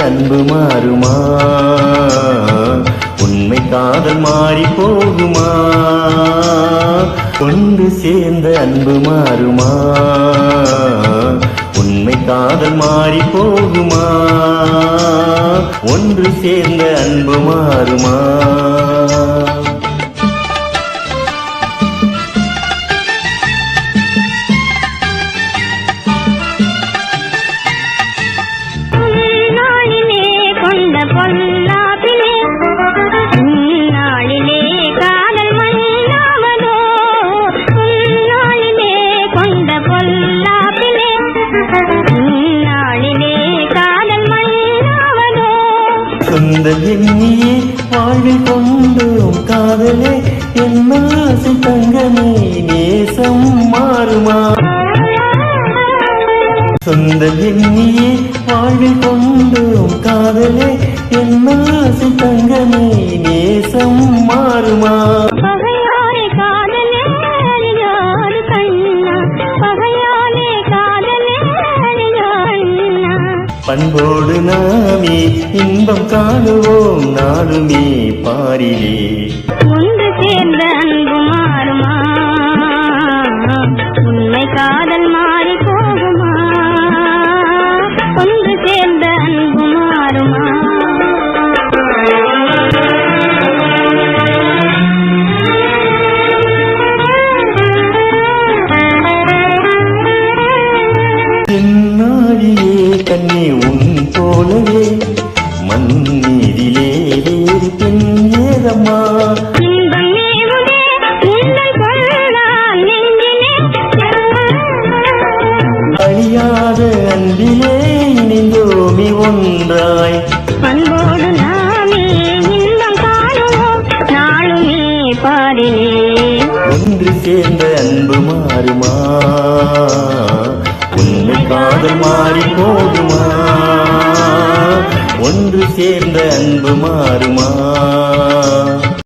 அன்பு மாறுமா? உண்மை காதல் மாறி போகுமா? ஒன்று சேர்ந்த அன்பு மாறுமா? உண்மை காதல் மாறி போகுமா? ஒன்று சேர்ந்த அன்பு மாறுமா? சொந்த எண்ணியே வாழ்வில் கொண்டோம் காதலே என் ஆசை தங்கமே நேசம் மாறுமா? சொந்த எண்ணியே வாழ்வில் கொண்டோம் காதலே என் ஆசை தங்கமே நேசம் மாறுமா? பண்போடு நாமே இன்பம் காணுவோம் நாடுமே பாரிலே. ஒன்று சேர்ந்த அன்பு மாறுமா? உண்மை காதல் மாறி போகுமா? ஒன்று சேர்ந்த அன்பு மாறுமா? கண்ணே உன் போலவே மண்ணீரிலே வேறு பெண் ஏதம்மா? அழியாத அன்பிலே இணைந்தோமி ஒன்றாய். பண்போடு நாமே இன்பம் காணுவோம் நாளுமே பாரிலே. ஒன்று சேர்ந்த அன்பு மாறுமா? உண்மை காதல் மாறி போகுமா? ஒன்று சேர்ந்த அன்பு மாறுமா?